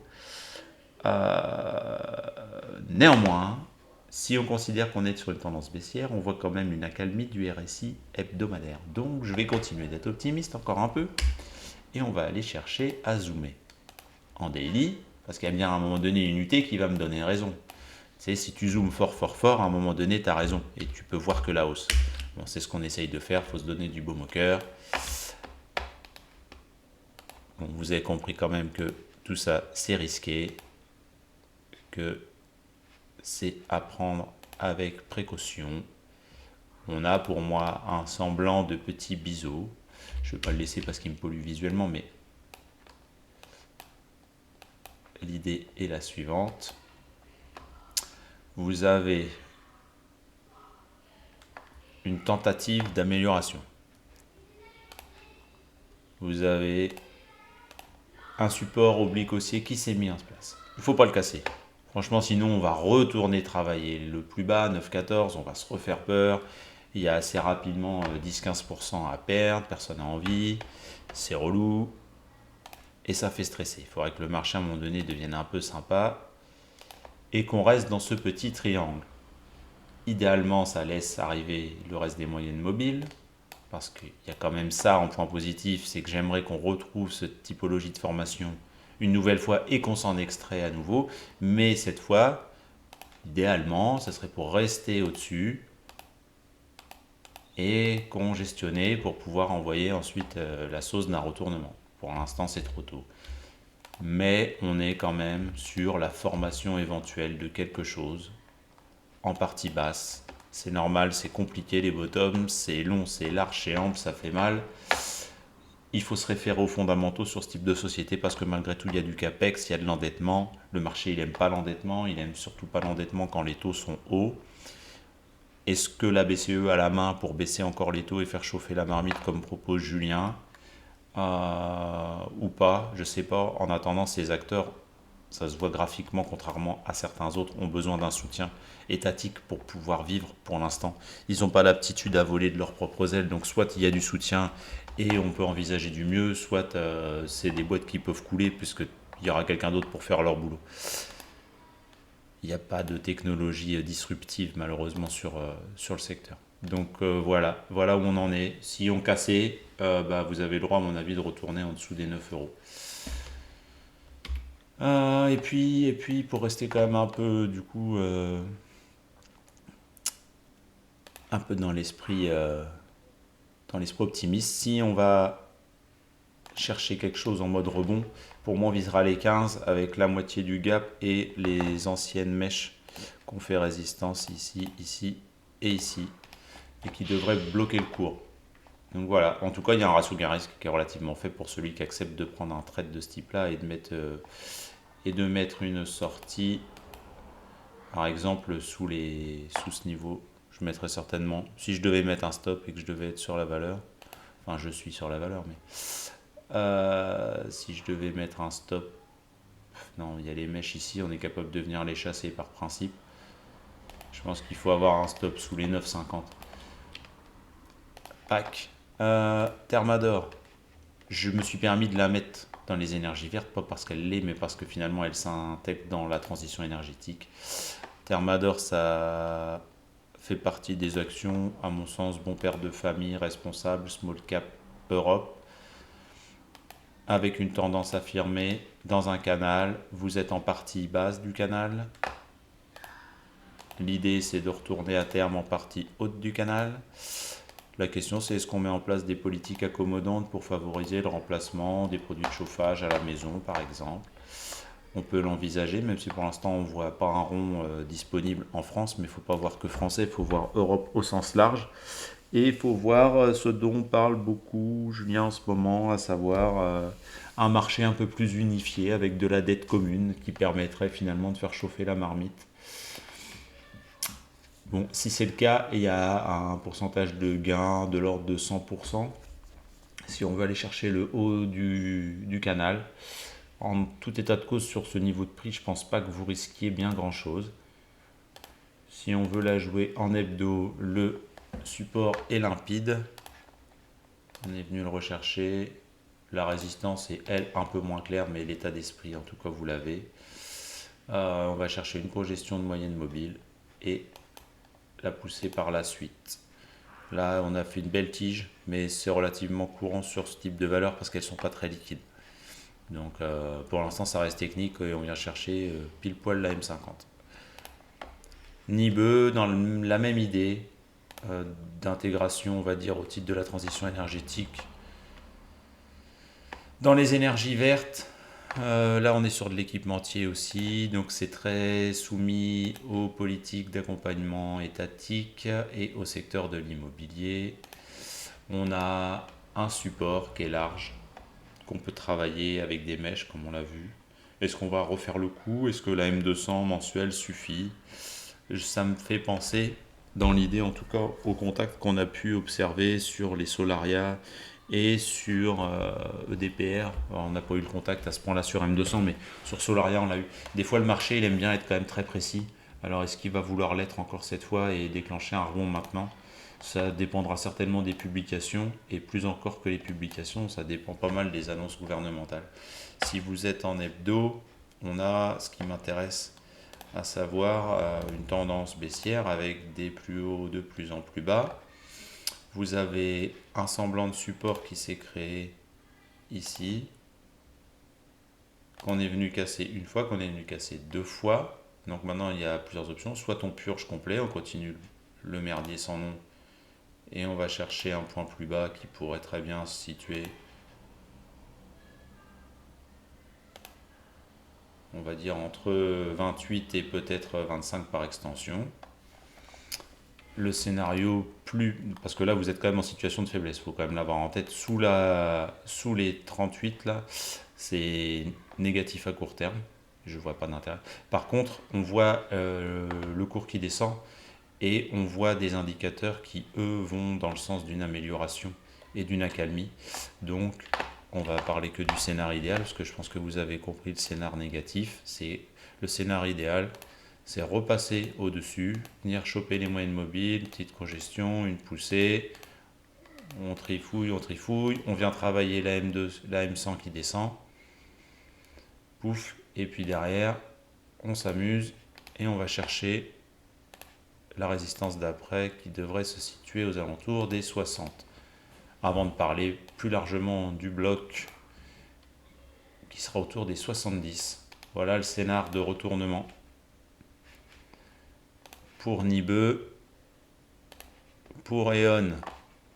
Speaker 1: Néanmoins, si on considère qu'on est sur une tendance baissière, on voit quand même une accalmie du RSI hebdomadaire. Donc je vais continuer d'être optimiste encore un peu et on va aller chercher à zoomer en daily parce qu'il y a bien à un moment donné une UT qui va me donner raison. Tu sais, si tu zoomes fort, fort, fort, à un moment donné, tu as raison et tu peux voir que la hausse. Bon, c'est ce qu'on essaye de faire, il faut se donner du baume au cœur. Bon, vous avez compris quand même que tout ça, c'est risqué, que c'est à prendre avec précaution. On a pour moi un semblant de petit biseau. Je ne vais pas le laisser parce qu'il me pollue visuellement, mais l'idée est la suivante. Vous avez une tentative d'amélioration. Vous avez un support oblique haussier qui s'est mis en place. Il ne faut pas le casser. Franchement, sinon, on va retourner travailler le plus bas, 9,14, on va se refaire peur. Il y a assez rapidement 10-15% à perdre, personne n'a envie, c'est relou. Et ça fait stresser. Il faudrait que le marché à un moment donné devienne un peu sympa et qu'on reste dans ce petit triangle. Idéalement, ça laisse arriver le reste des moyennes mobiles, parce qu'il y a quand même ça en point positif, c'est que j'aimerais qu'on retrouve cette typologie de formation une nouvelle fois et qu'on s'en extrait à nouveau. Mais cette fois, idéalement, ça serait pour rester au-dessus et congestionner pour pouvoir envoyer ensuite la sauce d'un retournement. Pour l'instant, c'est trop tôt. Mais on est quand même sur la formation éventuelle de quelque chose en partie basse. C'est normal, c'est compliqué les bottoms, c'est long, c'est large, c'est ample, ça fait mal. Il faut se référer aux fondamentaux sur ce type de société parce que malgré tout, il y a du capex, il y a de l'endettement. Le marché, il n'aime pas l'endettement, il n'aime surtout pas l'endettement quand les taux sont hauts. Est-ce que la BCE a la main pour baisser encore les taux et faire chauffer la marmite comme propose Julien ou pas? Je sais pas. En attendant, ces acteurs, ça se voit graphiquement, contrairement à certains autres, ont besoin d'un soutien étatique pour pouvoir vivre pour l'instant. Ils n'ont pas l'aptitude à voler de leurs propres ailes, donc soit il y a du soutien et on peut envisager du mieux, soit c'est des boîtes qui peuvent couler puisqu'il y aura quelqu'un d'autre pour faire leur boulot. Il n'y a pas de technologie disruptive malheureusement sur le secteur. Donc voilà où on en est. Si on cassait, vous avez le droit à mon avis de retourner en dessous des 9 euros. Et puis, pour rester quand même un peu, du coup, un peu dans l'esprit optimiste, si on va chercher quelque chose en mode rebond, pour moi, on visera les 15 avec la moitié du gap et les anciennes mèches qu'on fait résistance ici, ici et ici, et qui devraient bloquer le cours. Donc voilà, en tout cas, il y a un ratio gain-risque qui est relativement fait pour celui qui accepte de prendre un trade de ce type-là et de mettre une sortie. Par exemple, sous ce niveau, je mettrais certainement, si je devais mettre un stop et que je devais être sur la valeur, enfin je suis sur la valeur, mais si je devais mettre un stop, non, il y a les mèches ici, on est capable de venir les chasser par principe. Je pense qu'il faut avoir un stop sous les 9,50. Pack. Thermador, je me suis permis de la mettre dans les énergies vertes, pas parce qu'elle l'est, mais parce que finalement elle s'intègre dans la transition énergétique. Thermador, ça fait partie des actions, à mon sens, bon père de famille, responsable, small cap Europe, avec une tendance affirmée dans un canal. Vous êtes en partie basse du canal. L'idée, c'est de retourner à terme en partie haute du canal. La question, c'est est-ce qu'on met en place des politiques accommodantes pour favoriser le remplacement des produits de chauffage à la maison, par exemple. On peut l'envisager, même si pour l'instant on ne voit pas un rond disponible en France, mais il ne faut pas voir que français, il faut voir Europe au sens large. Et il faut voir ce dont parle beaucoup Julien en ce moment, à savoir un marché un peu plus unifié avec de la dette commune qui permettrait finalement de faire chauffer la marmite. Bon, si c'est le cas, il y a un pourcentage de gain de l'ordre de 100%. Si on veut aller chercher le haut du canal, en tout état de cause sur ce niveau de prix, je pense pas que vous risquiez bien grand chose. Si on veut la jouer en hebdo, le support est limpide. On est venu le rechercher. La résistance est elle un peu moins claire, mais l'état d'esprit en tout cas vous l'avez. On va chercher une congestion de moyenne mobile et la pousser par la suite. Là, on a fait une belle tige, mais c'est relativement courant sur ce type de valeurs parce qu'elles ne sont pas très liquides. Donc pour l'instant, ça reste technique et on vient chercher pile poil la M50. Nibe, dans la même idée d'intégration, on va dire, au titre de la transition énergétique. Dans les énergies vertes, là on est sur de l'équipementier aussi, donc c'est très soumis aux politiques d'accompagnement étatique et au secteur de l'immobilier. On a un support qui est large, qu'on peut travailler avec des mèches comme on l'a vu. Est-ce qu'on va refaire le coup? Est-ce que la M200 mensuelle suffit? Ça me fait penser, dans l'idée en tout cas, au contact qu'on a pu observer sur les Solaria et sur EDPR. Alors, on n'a pas eu le contact à ce point-là sur M200, mais sur Solaria, on l'a eu. Des fois, le marché, il aime bien être quand même très précis. Alors, est-ce qu'il va vouloir l'être encore cette fois et déclencher un rebond maintenant? Ça dépendra certainement des publications, et plus encore que les publications, ça dépend pas mal des annonces gouvernementales. Si vous êtes en hebdo, on a ce qui m'intéresse, à savoir une tendance baissière avec des plus hauts de plus en plus bas. Vous avez un semblant de support qui s'est créé ici. qu'on est venu casser une fois, qu'on est venu casser deux fois. Donc maintenant, il y a plusieurs options. Soit on purge complet, on continue le merdier sans nom et on va chercher un point plus bas qui pourrait très bien se situer, on va dire entre 28 et peut-être 25 par extension. Le scénario plus, parce que là vous êtes quand même en situation de faiblesse, il faut quand même l'avoir en tête, sous les 38 là, c'est négatif à court terme, je vois pas d'intérêt. Par contre, on voit le cours qui descend et on voit des indicateurs qui eux vont dans le sens d'une amélioration et d'une accalmie. Donc on va parler que du scénario idéal, parce que je pense que vous avez compris le scénario négatif. C'est le scénario idéal, c'est repasser au-dessus, venir choper les moyennes mobiles, petite congestion, une poussée, on trifouille, on vient travailler la M2, la M100 qui descend, pouf, et puis derrière, on s'amuse et on va chercher la résistance d'après qui devrait se situer aux alentours des 60. Avant de parler plus largement du bloc qui sera autour des 70. Voilà le scénar de retournement pour Nibe, pour E.ON,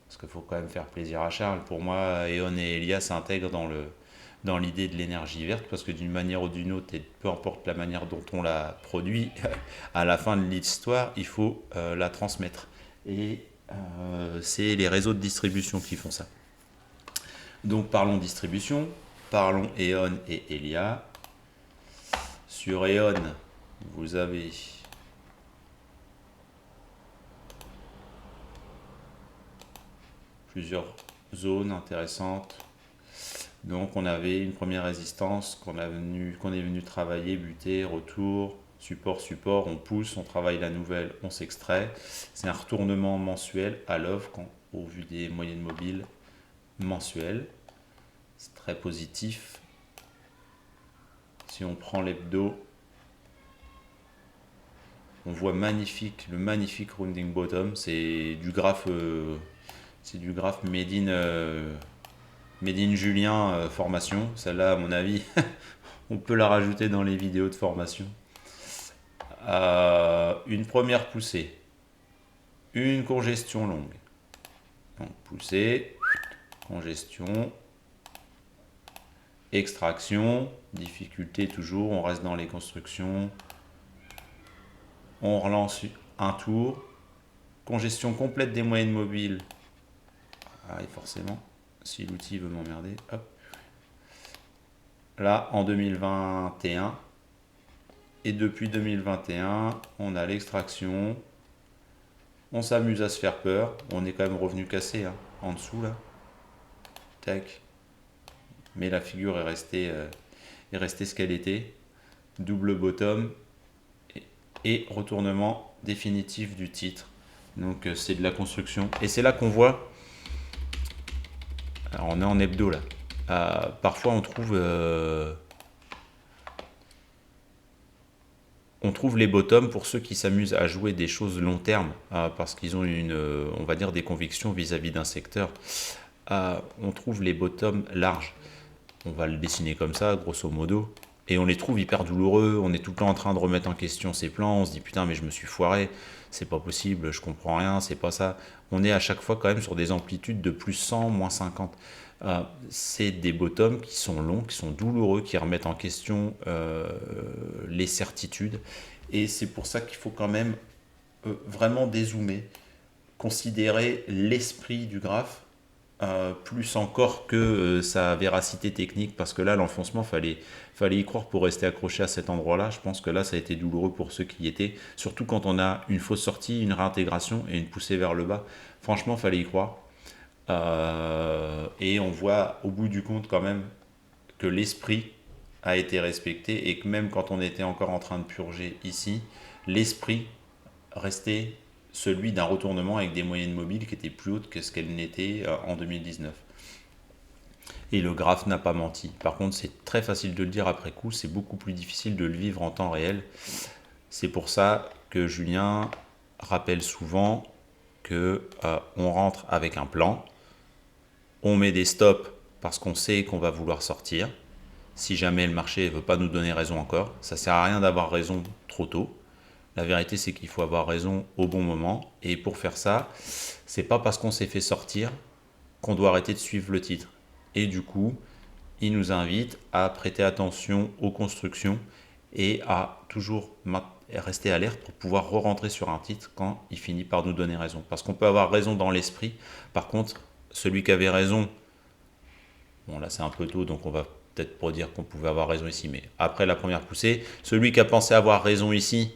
Speaker 1: parce qu'il faut quand même faire plaisir à Charles. Pour moi, E.ON et Elia s'intègrent dans l'idée de l'énergie verte, parce que d'une manière ou d'une autre, et peu importe la manière dont on la produit, à la fin de l'histoire, il faut la transmettre. Et c'est les réseaux de distribution qui font ça. Donc parlons distribution, parlons E.ON et Elia. Sur E.ON, vous avez plusieurs zones intéressantes. Donc on avait une première résistance qu'on est venu travailler, buter, retour, support, on pousse, on travaille la nouvelle, on s'extrait. C'est un retournement mensuel à l'offre au vu des moyennes mobiles mensuelles. C'est très positif. Si on prend l'hebdo, on voit le magnifique rounding bottom. C'est du graphe Made in Julien formation. Celle-là, à mon avis, on peut la rajouter dans les vidéos de formation. Une première poussée, une congestion longue. Donc, poussée, congestion, extraction, difficulté toujours, on reste dans les constructions. On relance un tour, congestion complète des moyennes mobiles. Ah, et forcément, si l'outil veut m'emmerder, hop. Là, en 2021, et depuis 2021, on a l'extraction. On s'amuse à se faire peur. On est quand même revenu cassé, hein, en dessous là. Tac. Mais la figure est restée ce qu'elle était. Double bottom et retournement définitif du titre. Donc c'est de la construction. Et c'est là qu'on voit. Alors on est en hebdo là. Parfois on trouve les bottoms pour ceux qui s'amusent à jouer des choses long terme, parce qu'ils ont on va dire des convictions vis-à-vis d'un secteur. On trouve les bottoms larges. On va le dessiner comme ça, grosso modo. Et on les trouve hyper douloureux. On est tout le temps en train de remettre en question ses plans. On se dit putain, mais je me suis foiré. C'est pas possible, je comprends rien, c'est pas ça. On est à chaque fois quand même sur des amplitudes de plus 100, moins 50. C'est des bottoms qui sont longs, qui sont douloureux, qui remettent en question les certitudes. Et c'est pour ça qu'il faut quand même vraiment dézoomer, considérer l'esprit du graphe, plus encore que sa véracité technique, parce que là l'enfoncement fallait y croire pour rester accroché à cet endroit là. Je pense que là ça a été douloureux pour ceux qui y étaient, surtout quand on a une fausse sortie, une réintégration et une poussée vers le bas. Franchement fallait y croire. Et on voit au bout du compte quand même que l'esprit a été respecté, et que même quand on était encore en train de purger ici, l'esprit restait celui d'un retournement avec des moyennes mobiles qui étaient plus hautes que ce qu'elles n'étaient en 2019. Et le graphe n'a pas menti. Par contre, c'est très facile de le dire après coup, c'est beaucoup plus difficile de le vivre en temps réel. C'est pour ça que Julien rappelle souvent que on rentre avec un plan, on met des stops parce qu'on sait qu'on va vouloir sortir, si jamais le marché ne veut pas nous donner raison encore. Ça sert à rien d'avoir raison trop tôt. La vérité, c'est qu'il faut avoir raison au bon moment. Et pour faire ça, c'est pas parce qu'on s'est fait sortir qu'on doit arrêter de suivre le titre. Et du coup, il nous invite à prêter attention aux constructions et à toujours rester alerte pour pouvoir re-rentrer sur un titre quand il finit par nous donner raison. Parce qu'on peut avoir raison dans l'esprit. Par contre, celui qui avait raison, bon là c'est un peu tôt, donc on va peut-être pas dire qu'on pouvait avoir raison ici, mais après la première poussée, celui qui a pensé avoir raison ici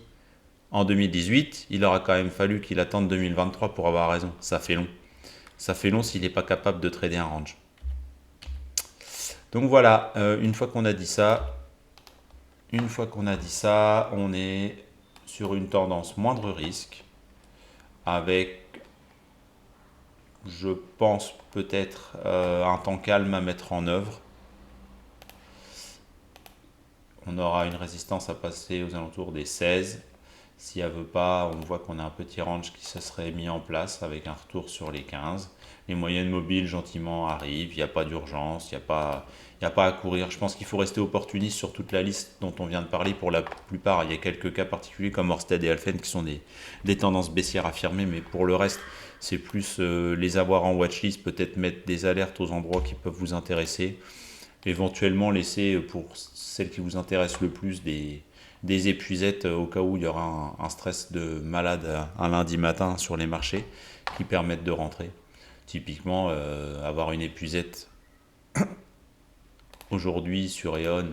Speaker 1: en 2018, il aura quand même fallu qu'il attende 2023 pour avoir raison. Ça fait long. Ça fait long s'il n'est pas capable de trader un range. Donc voilà, une fois qu'on a dit ça, on est sur une tendance moindre risque avec, je pense, peut-être un temps calme à mettre en œuvre. On aura une résistance à passer aux alentours des 16. Si elle ne veut pas, on voit qu'on a un petit range qui se serait mis en place avec un retour sur les 15. Les moyennes mobiles gentiment arrivent, il n'y a pas d'urgence, il n'y a pas à courir. Je pense qu'il faut rester opportuniste sur toute la liste dont on vient de parler. Pour la plupart, il y a quelques cas particuliers comme Ørsted et Alfen qui sont des tendances baissières affirmées, mais pour le reste, c'est plus les avoir en watchlist, peut-être mettre des alertes aux endroits qui peuvent vous intéresser. Éventuellement laisser pour celles qui vous intéressent le plus des épuisettes au cas où il y aura un stress de malade un lundi matin sur les marchés qui permettent de rentrer. Typiquement, avoir une épuisette aujourd'hui sur E.ON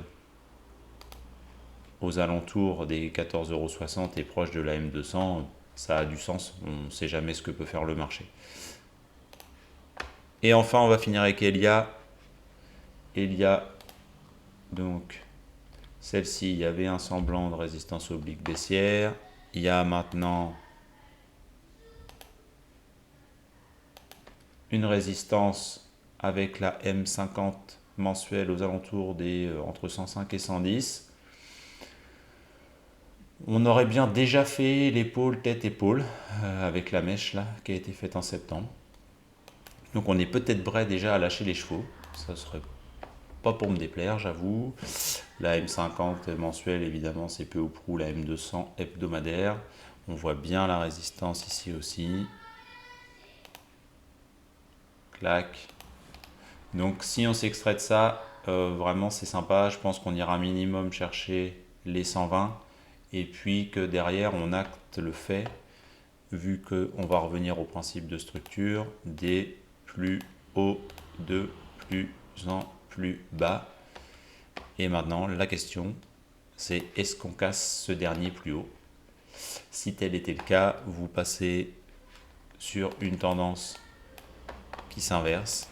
Speaker 1: aux alentours des 14,60 € et proche de la M200, ça a du sens. On ne sait jamais ce que peut faire le marché. Et enfin, on va finir avec Elia. Elia, donc, celle-ci, il y avait un semblant de résistance oblique baissière. Il y a maintenant une résistance avec la M50 mensuelle aux alentours des entre 105 et 110. On aurait bien déjà fait l'épaule, tête-épaule avec la mèche là qui a été faite en septembre. Donc on est peut-être prêt déjà à lâcher les chevaux. Ça serait pas pour me déplaire, j'avoue. La M50 mensuelle, évidemment, c'est peu ou prou la M200 hebdomadaire. On voit bien la résistance ici aussi. Clac. Donc si on s'extrait de ça, vraiment c'est sympa. Je pense qu'on ira minimum chercher les 120. Et puis que derrière, on acte le fait, vu qu'on va revenir au principe de structure, des plus hauts de plus en plus bas. Et maintenant, la question, c'est est-ce qu'on casse ce dernier plus haut? Si tel était le cas, vous passez sur une tendance qui s'inverse,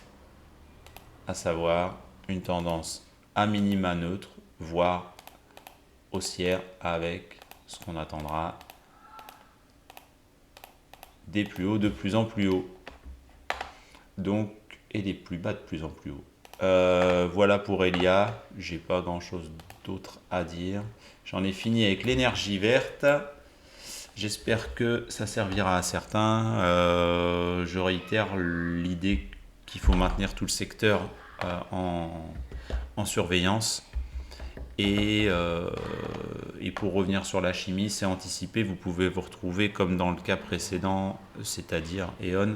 Speaker 1: à savoir une tendance à minima neutre, voire haussière avec ce qu'on attendra des plus hauts de plus en plus haut. Donc, et des plus bas de plus en plus haut. Voilà pour Elia, j'ai pas grand chose d'autre à dire. J'en ai fini avec l'énergie verte. J'espère que ça servira à certains. Je réitère l'idée qu'il faut maintenir tout le secteur en surveillance. Et pour revenir sur la chimie, c'est anticipé. Vous pouvez vous retrouver comme dans le cas précédent, c'est-à-dire E.ON,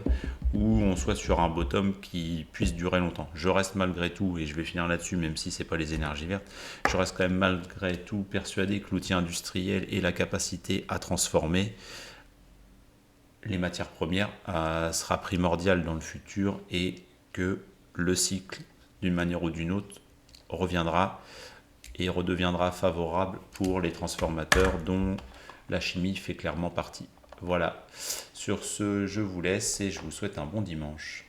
Speaker 1: où on soit sur un bottom qui puisse durer longtemps. Je reste malgré tout, et je vais finir là-dessus, même si ce n'est pas les énergies vertes, je reste quand même malgré tout persuadé que l'outil industriel et la capacité à transformer les matières premières sera primordial dans le futur et que le cycle, d'une manière ou d'une autre, reviendra et redeviendra favorable pour les transformateurs dont la chimie fait clairement partie. Voilà, sur ce, je vous laisse et je vous souhaite un bon dimanche.